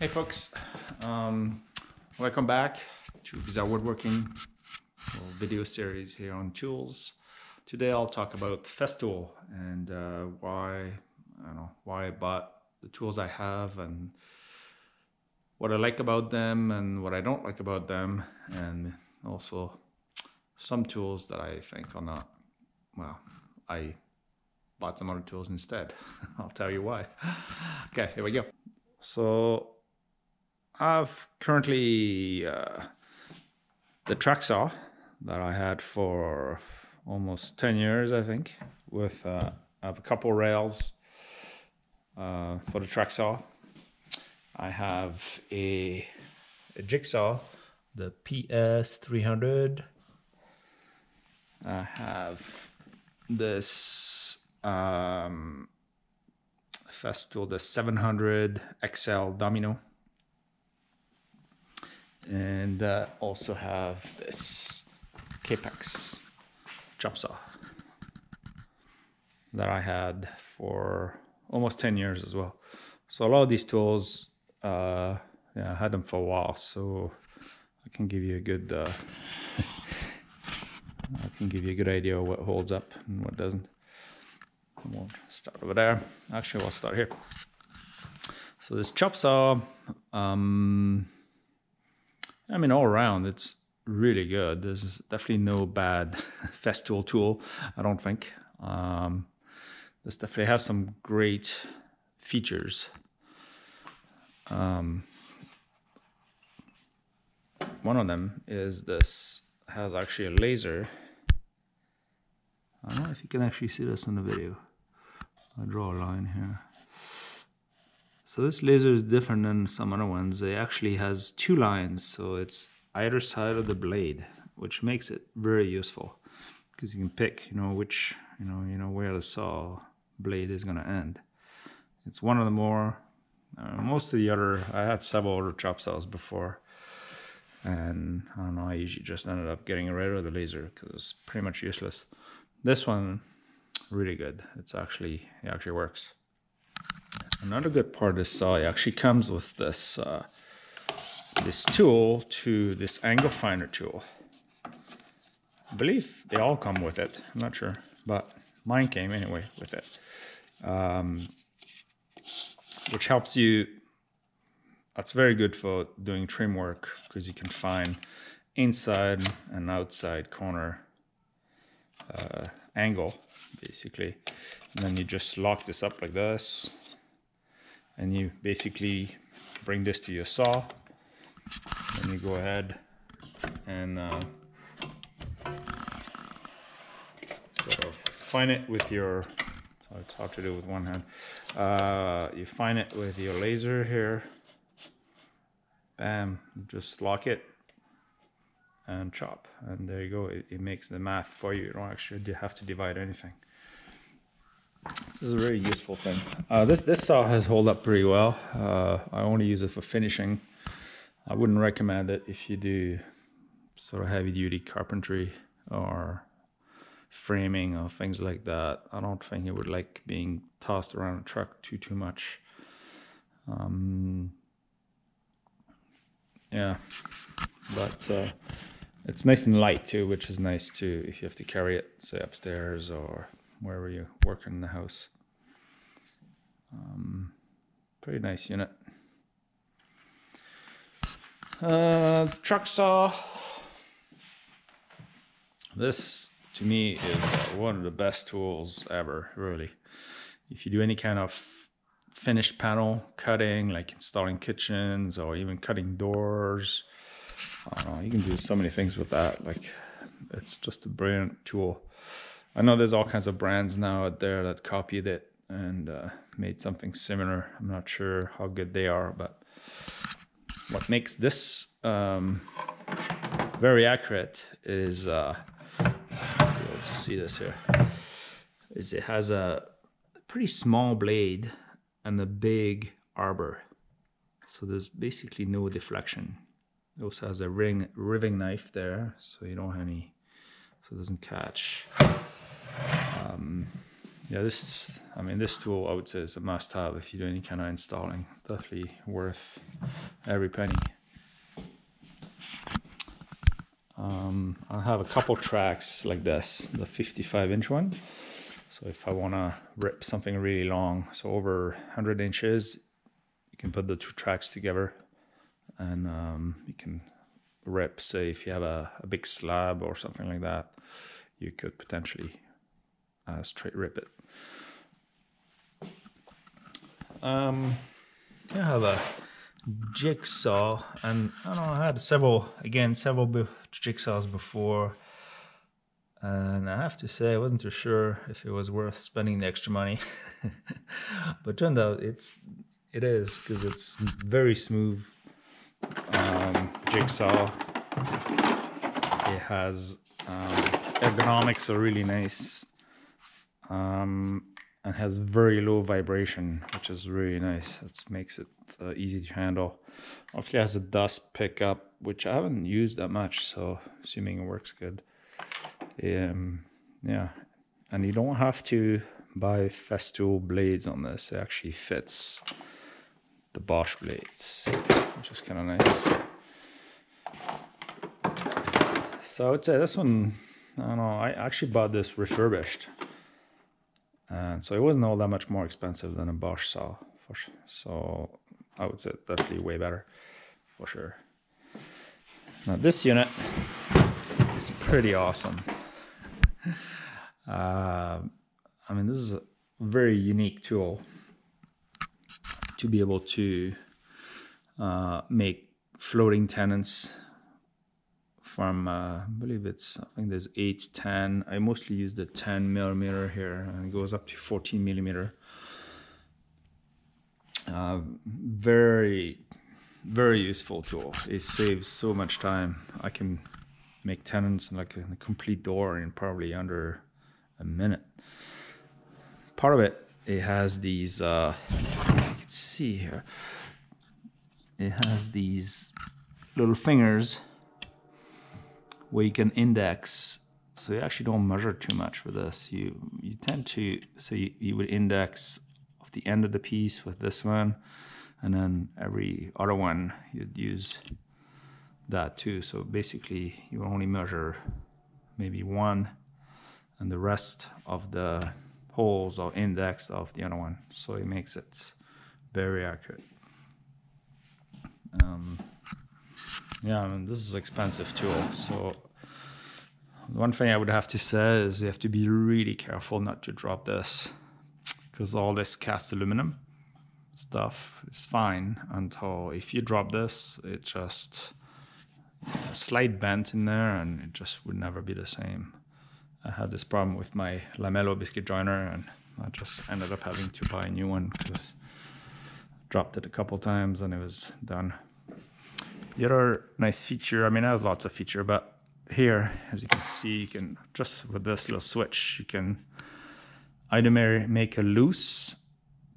Hey folks, welcome back to the woodworking video series here on tools. Today I'll talk about Festool and why I bought the tools I have and what I like about them and what I don't like about them, and also some tools that I think are not, well, I bought some other tools instead. I'll tell you why. Okay, here we go. So I've currently the track saw that I had for almost 10 years, I think, with I have a couple rails for the track saw. I have a jigsaw, the PS300. I have this Festool, the 700 XL domino. And also have this Capex chop saw that I had for almost 10 years as well. So a lot of these tools, I had them for a while, so I can give you a good idea of what holds up and what doesn't. I won't start over there. Actually, I'll start here. So this chop saw, I mean, all around, it's really good. There's definitely no bad Festool tool, I don't think. This definitely has some great features. One of them is this has actually a laser. I don't know if you can actually see this in the video. I'll draw a line here. So this laser is different than some other ones. It actually has two lines, so it's either side of the blade, which makes it very useful because you can pick, which, where the saw blade is going to end. It's one of the more, most of the other, I had several other chop saws before, and I don't know, I usually just ended up getting rid of the laser because it's pretty much useless. This one, really good. It actually works. Another good part of this saw, it actually comes with this this tool, this angle finder tool. I believe they all come with it. I'm not sure, but mine came anyway with it, which helps you. That's very good for doing trim work because you can find inside and outside corner angle, basically. And then you just lock this up like this. And you basically bring this to your saw, and you go ahead and sort of fine it with your, so it's hard to do with one hand, you fine it with your laser here, bam, just lock it and chop, and there you go. It makes the math for you. You don't actually have to divide anything. This is a very useful thing. This saw has held up pretty well. I only use it for finishing. I wouldn't recommend it if you do sort of heavy duty carpentry or framing or things like that. I don't think it would like being tossed around a truck too much. Yeah, but it's nice and light too, which is nice too if you have to carry it, say upstairs or wherever you work in the house. Pretty nice unit. Truck saw. This to me is one of the best tools ever, really. If you do any kind of finished panel cutting, like installing kitchens or even cutting doors, I don't know, you can do so many things with that. Like, it's just a brilliant tool. I know there's all kinds of brands now out there that copied it and made something similar. I'm not sure how good they are, but what makes this very accurate is, you'll be able to see this here, is it has a pretty small blade and a big arbor. So there's basically no deflection. It also has a riving knife there, so you don't have any, so it doesn't catch. Yeah, this I mean, this tool I would say is a must-have if you do any kind of installing. Definitely worth every penny. I have a couple tracks like this, the 55-inch one. So if I want to rip something really long, so over 100 inches, you can put the two tracks together, and you can rip, say if you have a big slab or something like that, you could potentially straight rip it. I have a jigsaw, and I don't know, I had several jigsaws before, and I have to say I wasn't too sure if it was worth spending the extra money. But turned out it is, because it's very smooth jigsaw. It has ergonomics are really nice, and has very low vibration, which is really nice. It makes it easy to handle. Obviously, it has a dust pickup, which I haven't used that much, so assuming it works good. Yeah, and you don't have to buy Festool blades on this. It actually fits the Bosch blades, which is kind of nice. So I would say this one, I don't know, I actually bought this refurbished, and so it wasn't all that much more expensive than a Bosch saw, for sure. So I would say definitely way better, for sure. Now this unit is pretty awesome. I mean, this is a very unique tool to be able to make floating tenons from, I believe I think there's 8, 10. I mostly use the 10 millimeter here, and it goes up to 14 millimeter. Very, very useful tool. It saves so much time. I can make tenons like a complete door in probably under a minute. Part of it has these, if you can see here, it has these little fingers where you can index. So you actually don't measure too much with this. You tend to, so you would index off the end of the piece with this one, and then every other one you'd use that too. So basically you only measure maybe one, and the rest of the holes are indexed off the other one. So it makes it very accurate. Yeah, I mean, this is an expensive tool. So one thing I would have to say is you have to be really careful not to drop this, because all this cast aluminum stuff is fine until if you drop this, it just a slight bent in there and it just would never be the same. I had this problem with my lamello biscuit joiner, and I just ended up having to buy a new one because I dropped it a couple times and it was done. The other nice feature, I mean, it has lots of feature, but here, as you can see, you can just with this little switch, you can either make a loose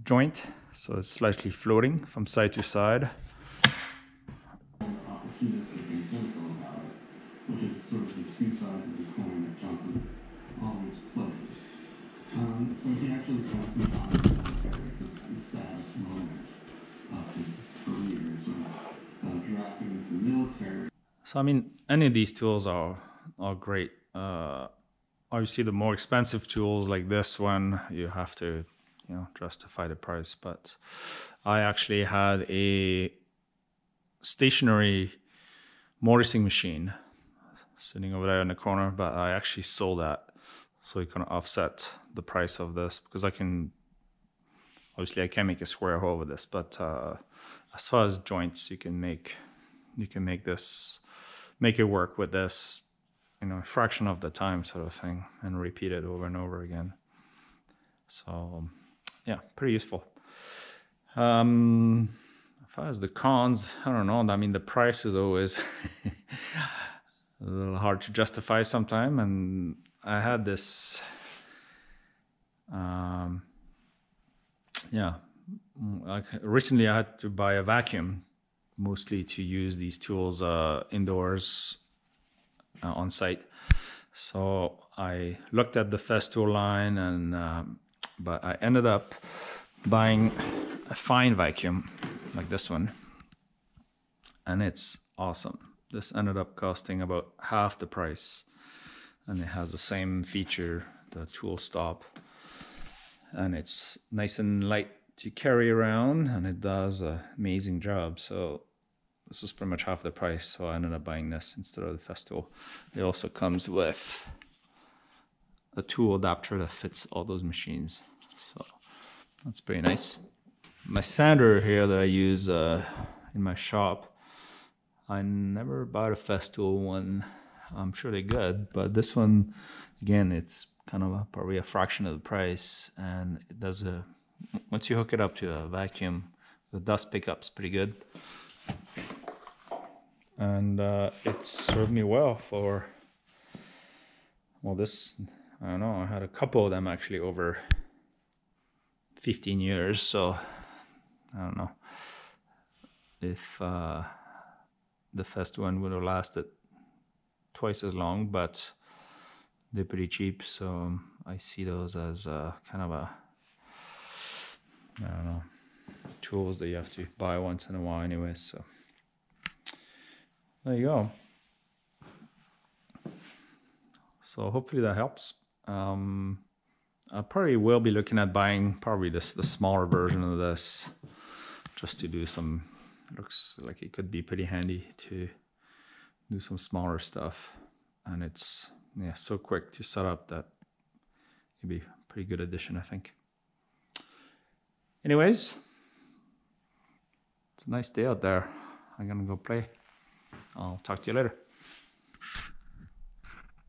joint, so it's slightly floating from side to side. Which is sort of the two sides of the coin that Johnson always plays. So he actually spent some time in the military. It's the saddest moment of his career, so drafting into the military. So I mean, any of these tools are great. Obviously, the more expensive tools like this one, you have to, justify the price. But I actually had a stationary mortising machine sitting over there in the corner, but I actually sold that, so you can offset the price of this, because I can't make a square hole with this, but as far as joints, you can make it work with this, a fraction of the time sort of thing, and repeat it over and over again. So yeah, pretty useful. As far as the cons, I don't know. I mean, the price is always a little hard to justify sometime, and I had this, like recently I had to buy a vacuum, mostly to use these tools indoors on site. So I looked at the Festool line, and but I ended up buying a fine vacuum like this one, and it's awesome. This ended up costing about half the price, and it has the same feature, the tool stop, and it's nice and light to carry around, and it does an amazing job. So this was pretty much half the price, so I ended up buying this instead of the Festool. It also comes with a tool adapter that fits all those machines, so that's pretty nice. My sander here that I use in my shop, I never bought a Festool one. I'm sure they're good, but this one, again, it's kind of probably a fraction of the price, and it does once you hook it up to a vacuum, the dust pickup's pretty good. And it served me well for, well, this, I don't know, I had a couple of them actually over 15 years, so I don't know if the first one would have lasted twice as long, but they're pretty cheap, so I see those as kind of a, I don't know, tools that you have to buy once in a while anyway, so there you go. So hopefully that helps. I probably will be looking at buying probably the smaller version of this, just to do some, looks like it could be pretty handy to do some smaller stuff, and it's so quick to set up that it'd be a pretty good addition, I think. Anyways, it's a nice day out there. I'm gonna go play. I'll talk to you later.